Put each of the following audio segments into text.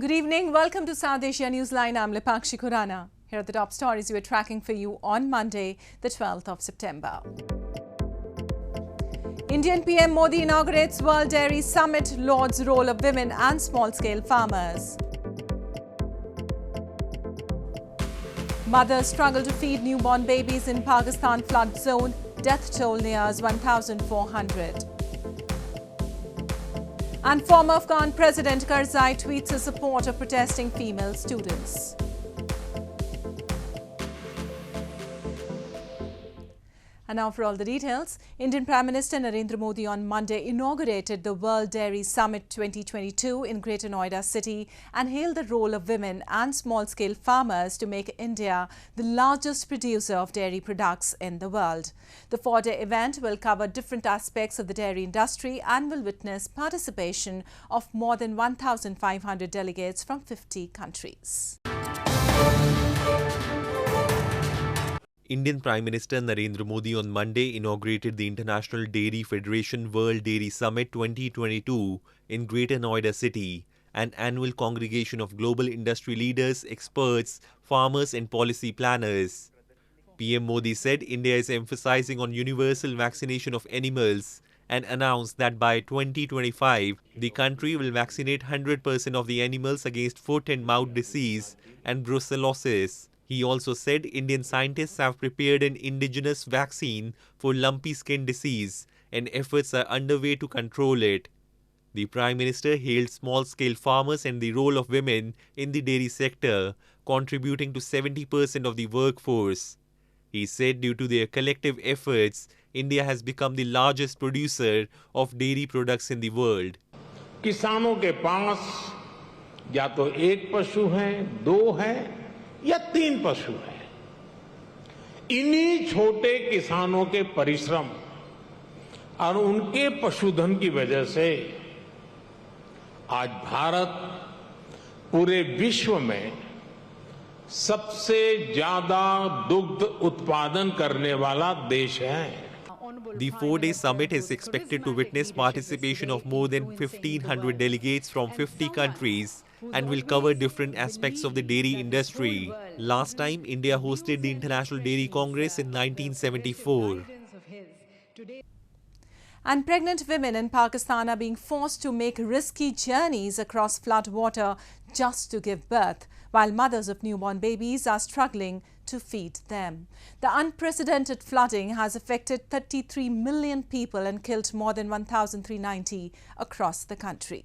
Good evening. Welcome to South Asia Newsline. I'm Lipakshi Khurana. Here are the top stories we're tracking for you on Monday, the 12th of September. Indian PM Modi inaugurates World Dairy Summit, lauds role of women and small-scale farmers. Mothers struggle to feed newborn babies in Pakistan flood zone. Death toll nears 1,400. And former Afghan President Karzai tweets his support of protesting female students. And now for all the details. Indian Prime Minister Narendra Modi on Monday inaugurated the World Dairy Summit 2022 in Greater Noida city and hailed the role of women and small-scale farmers to make India the largest producer of dairy products in the world. The four-day event will cover different aspects of the dairy industry and will witness participation of more than 1,500 delegates from 50 countries. Indian Prime Minister Narendra Modi on Monday inaugurated the International Dairy Federation World Dairy Summit 2022 in Greater Noida city, an annual congregation of global industry leaders, experts, farmers and policy planners. PM Modi said India is emphasizing on universal vaccination of animals and announced that by 2025, the country will vaccinate 100% of the animals against foot and mouth disease and brucellosis. He also said Indian scientists have prepared an indigenous vaccine for lumpy skin disease and efforts are underway to control it. The Prime Minister hailed small-scale farmers and the role of women in the dairy sector, contributing to 70% of the workforce. He said due to their collective efforts, India has become the largest producer of dairy products in the world. किसानों के पास या तो एक पशु है, दो है या तीन पशु है। इन्हीं छोटे किसानों के परिश्रम और उनके पशुधन की वजह से आज भारत पूरे विश्व में सबसे ज्यादा दुग्ध उत्पादन करने वाला देश है। The four-day summit is expected to witness participation of more than 1,500 delegates from 50 countries and will cover different aspects of the dairy industry. Last time, India hosted the International Dairy Congress in 1974. And pregnant women in Pakistan are being forced to make risky journeys across flood water just to give birth, while mothers of newborn babies are struggling to feed them. The unprecedented flooding has affected 33 million people and killed more than 1,390 across the country.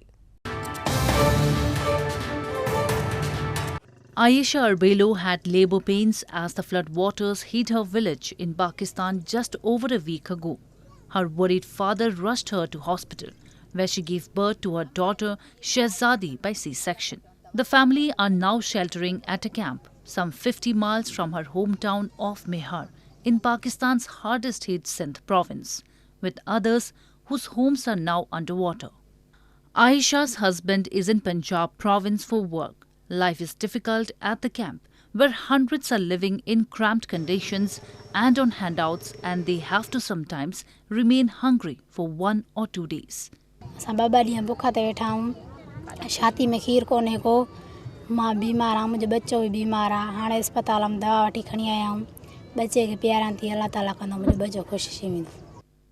Ayesha Arbelo had labour pains as the floodwaters hit her village in Pakistan just over a week ago. Her worried father rushed her to hospital, where she gave birth to her daughter Shehzadi by C-section. The family are now sheltering at a camp some 50 miles from her hometown of Mehar in Pakistan's hardest hit Sindh province, with others whose homes are now underwater. Ayesha's husband is in Punjab province for work. Life is difficult at the camp, where hundreds are living in cramped conditions and on handouts, and they have to sometimes remain hungry for 1 or 2 days. माँ बीमार आ मुझे बच्चों भी बीमार आ हाणे अस्पताल में दवा वठी खणी आया हूं बच्चे के प्यारां थी अल्लाह ताला कंदो मुझे बच्चो ख़ुशी मिले.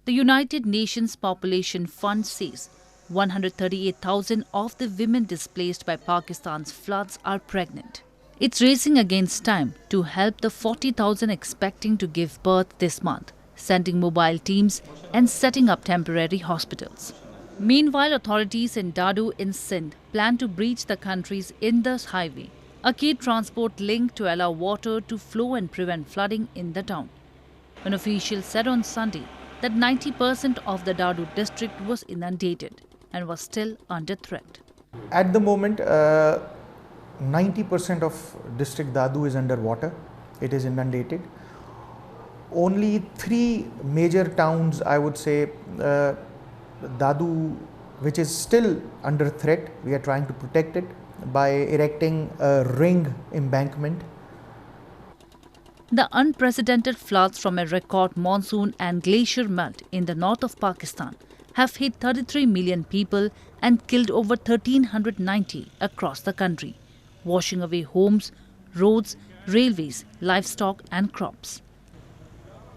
The United Nations Population Fund says 138,000 of the women displaced by Pakistan's floods are pregnant. It's racing against time to help the 40,000 expecting to give birth this month, sending mobile teams and setting up temporary hospitals. Meanwhile, authorities in Dadu in Sindh plan to breach the country's Indus highway, a key transport link to allow water to flow and prevent flooding in the town. An official said on Sunday that 90% of the Dadu district was inundated and was still under threat. At the moment, 90% of district Dadu is under water. It is inundated. Only 3 major towns, I would say, Dadu, which is still under threat. We are trying to protect it by erecting a ring embankment. The unprecedented floods from a record monsoon and glacier melt in the north of Pakistan have hit 33 million people and killed over 1,390 across the country, washing away homes, roads, railways, livestock and crops.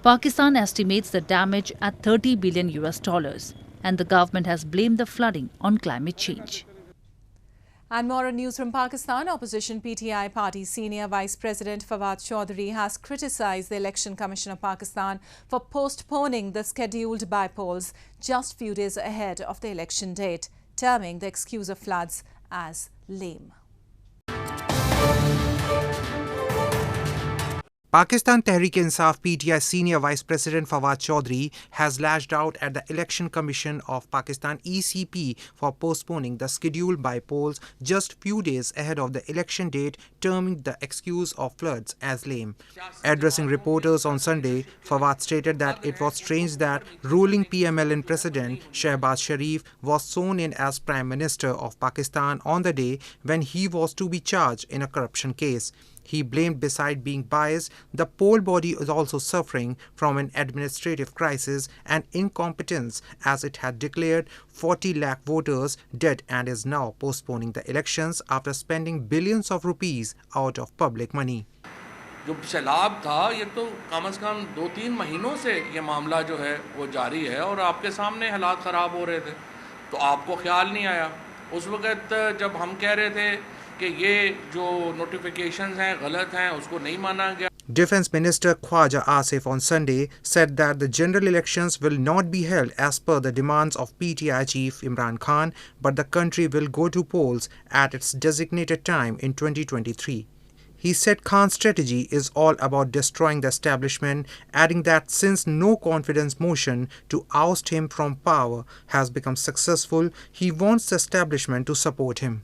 Pakistan estimates the damage at $30 billion, and the government has blamed the flooding on climate change. And more on news from Pakistan. Opposition PTI party senior Vice President Fawad Chaudhryhas has criticised the Election Commission of Pakistan for postponing the scheduled by-polls just few days ahead of the election date, terming the excuse of floods as lame. Pakistan Tehreek-e-Insaf PTI Senior Vice President Fawad Chaudhry has lashed out at the Election Commission of Pakistan ECP for postponing the scheduled by-polls just few days ahead of the election date, terming the excuse of floods as lame. Addressing reporters on Sunday, Fawad stated that it was strange that ruling PMLN President Shehbaz Sharif was sworn in as Prime Minister of Pakistan on the day when he was to be charged in a corruption case. He blamed, beside being biased, the poll body is also suffering from an administrative crisis and incompetence, as it had declared 40 lakh voters dead and is now postponing the elections after spending billions of rupees out of public money. जो सैलाब था ये तो कम से कम 2-3 महीनों से ये मामला जो है वो जारी है और आपके सामने हालात ख़राब हो रहे थे, तो आपको ख्याल नहीं आया उस वक्त जब हम कह रहे थे कि ये जो नोटिफिकेशंस हैं गलत हैं, उसको नहीं माना गया. Defence Minister Khwaja Asif on Sunday said that the general elections will not be held as per the demands of PTI chief Imran Khan, but the country will go to polls at its designated time in 2023. He said Khan's strategy is all about destroying the establishment, adding that since no confidence motion to oust him from power has become successful, he wants the establishment to support him.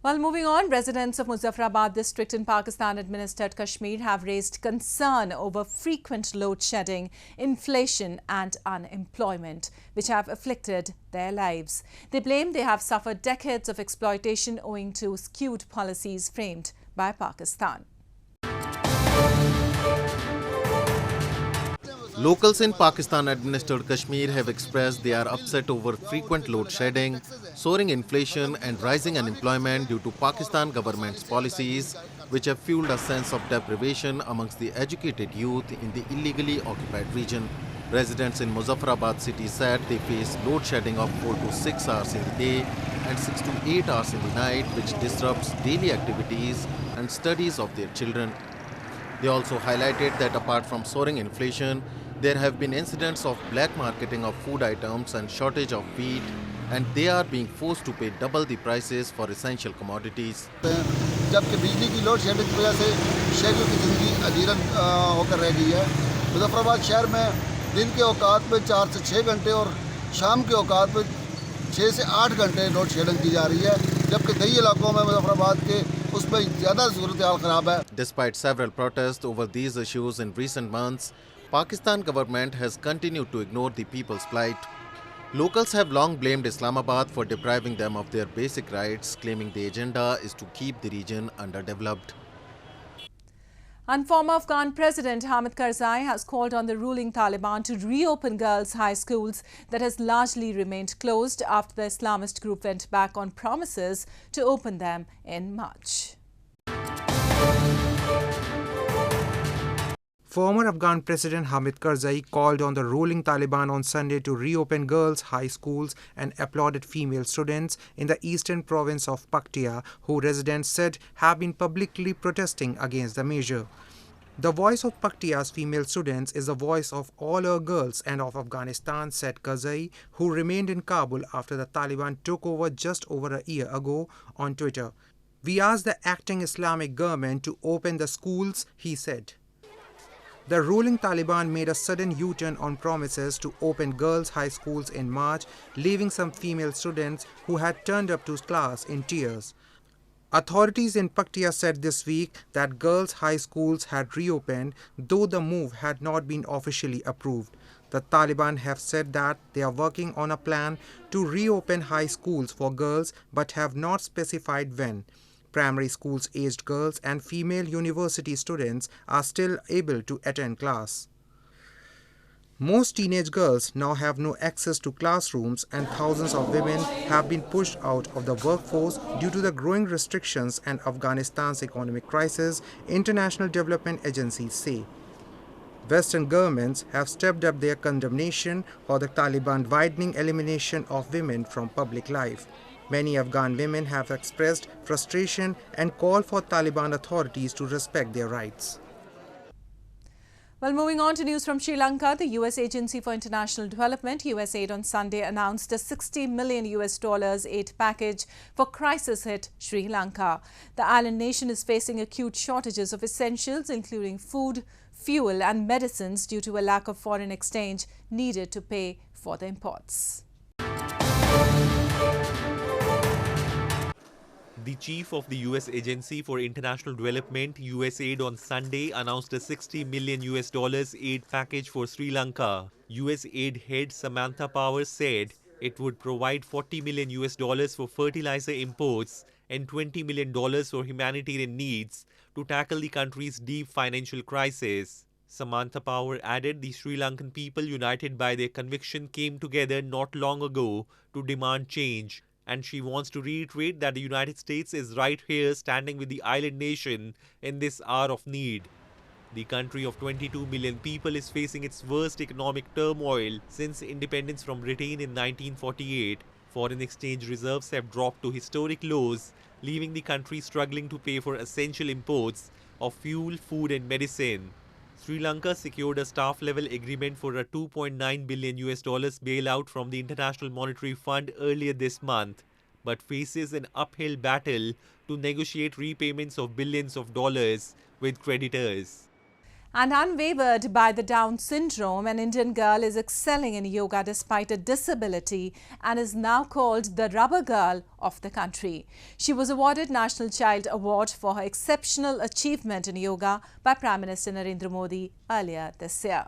Well, moving on, residents of Muzaffarabad district in Pakistan-administered Kashmir have raised concern over frequent load shedding, inflation and unemployment, which have afflicted their lives. They blame they have suffered decades of exploitation owing to skewed policies framed by Pakistan. Locals in Pakistan-administered Kashmir have expressed they are upset over frequent load shedding, soaring inflation and rising unemployment due to Pakistan government's policies, which have fueled a sense of deprivation amongst the educated youth in the illegally occupied region. Residents in Muzaffarabad city said they face load shedding of 4 to 6 hours in the day and 6 to 8 hours in the night, which disrupts daily activities and studies of their children. They also highlighted that apart from soaring inflation, there have been incidents of black marketing of food items and shortage of wheat, and they are being forced to pay double the prices for essential commodities. जबकि बिजली की load shedding की वजह से शहरियों की ज़िंदगी अजीरन होकर रह गई है। मुजफ्फराबाद शहर में दिन के औकात में 4 से 6 घंटे और शाम के औकात में 6 से 8 घंटे लोड शेडिंग की जा रही है, जबकि कई इलाकों में मुजफ्फराबाद के उसमें ज़्यादा सूरत हाल ख़राब है. Despite several protests over these issues in recent months, Pakistan government has continued to ignore the people's plight. Locals have long blamed Islamabad for depriving them of their basic rights, claiming the agenda is to keep the region underdeveloped. And former Afghan President Hamid Karzai has called on the ruling Taliban to reopen girls' high schools that has largely remained closed after the Islamist group went back on promises to open them in March. Former Afghan President Hamid Karzai called on the ruling Taliban on Sunday to reopen girls' high schools and applauded female students in the eastern province of Paktia, who residents said have been publicly protesting against the measure. The voice of Paktia's female students is the voice of all our girls and of Afghanistan, said Karzai, who remained in Kabul after the Taliban took over just over a year ago, on Twitter. We asked the acting Islamic government to open the schools, he said. The ruling Taliban made a sudden U-turn on promises to open girls' high schools in March, leaving some female students who had turned up to class in tears. Authorities in Paktia said this week that girls' high schools had reopened, though the move had not been officially approved. The Taliban have said that they are working on a plan to reopen high schools for girls but have not specified when. Primary schools aged girls and female university students are still able to attend class. Most teenage girls now have no access to classrooms, and thousands of women have been pushed out of the workforce due to the growing restrictions and Afghanistan's economic crisis, international development agencies say. Western governments have stepped up their condemnation for the Taliban widening elimination of women from public life. Many Afghan women have expressed frustration and called for Taliban authorities to respect their rights. Well, moving on to news from Sri Lanka, the U.S. Agency for International Development, USAID, on Sunday announced a $60 million aid package for crisis-hit Sri Lanka. The island nation is facing acute shortages of essentials, including food, fuel and medicines, due to a lack of foreign exchange needed to pay for the imports. The chief of the U.S. Agency for International Development, USAID, on Sunday announced a $60 million aid package for Sri Lanka. USAID head Samantha Power said it would provide $40 million for fertilizer imports and $20 million for humanitarian needs to tackle the country's deep financial crisis. Samantha Power added the Sri Lankan people, united by their conviction, came together not long ago to demand change. And she wants to reiterate that the United States is right here standing with the island nation in this hour of need. The country of 22 million people is facing its worst economic turmoil since independence from Britain in 1948. Foreign exchange reserves have dropped to historic lows, leaving the country struggling to pay for essential imports of fuel, food and medicine. Sri Lanka secured a staff-level agreement for a $2.9 billion bailout from the International Monetary Fund earlier this month, but faces an uphill battle to negotiate repayments of billions of dollars with creditors. And unwavered by the Down syndrome, an Indian girl is excelling in yoga despite a disability and is now called the Rubber Girl of the country. She was awarded National Child Award for her exceptional achievement in yoga by Prime Minister Narendra Modi earlier this year.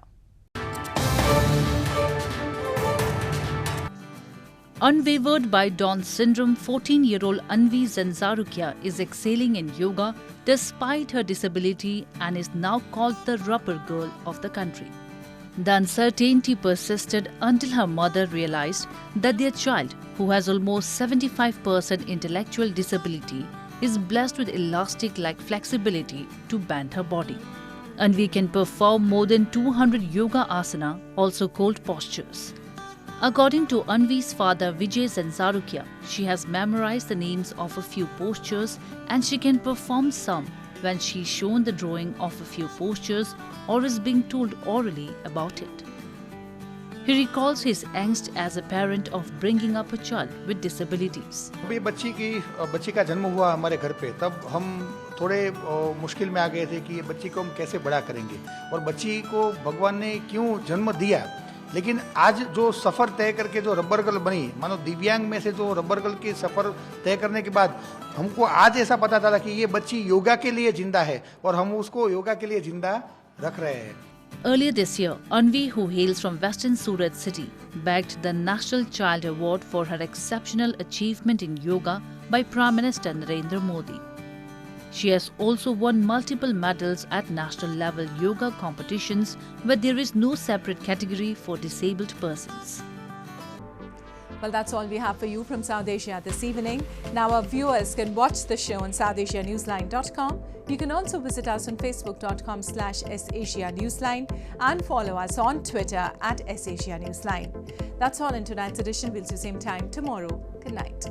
Unwavered by Down syndrome, 14-year-old Anvi Zanzarukia is excelling in yoga despite her disability and is now called the Rubber Girl of the country. The uncertainty persisted until her mother realized that their child, who has almost 75% intellectual disability, is blessed with elastic-like flexibility to bend her body. Anvi can perform more than 200 yoga asana, also called postures. According to Anvi's father Vijay Zanzarukia, she has memorized the names of a few postures and she can perform some when she's shown the drawing of a few postures or is being told orally about it. He recalls his angst as a parent of bringing up a child with disabilities. अभी बच्ची का जन्म हुआ हमारे घर पे, तब हम थोड़े मुश्किल में आ गए थे कि ये बच्ची को हम कैसे बड़ा करेंगे और बच्ची को भगवान ने क्यों जन्म दिया। लेकिन आज जो सफ़र तय करके जो रबर गर्ल बनी, मानो दिव्यांग में से जो रबर गर्ल की सफ़र तय करने के बाद हमको आज ऐसा पता चला कि ये बच्ची योगा के लिए जिंदा है और हम उसको योगा के लिए जिंदा रख रहे हैं। Earlier this year, Anvi, who hails from Western Surat city, bagged the National Child Award for her exceptional achievement in yoga by Prime Minister Narendra Modi. She has also won multiple medals at national level yoga competitions where there is no separate category for disabled persons. Well, that's all we have for you from South Asia this evening. Now our viewers can watch the show on SouthAsiaNewsline.com. You can also visit us on Facebook.com/SAsiaNewsline and follow us on Twitter @SAsiaNewsline. That's all in tonight's edition. We'll see you same time tomorrow. Good night.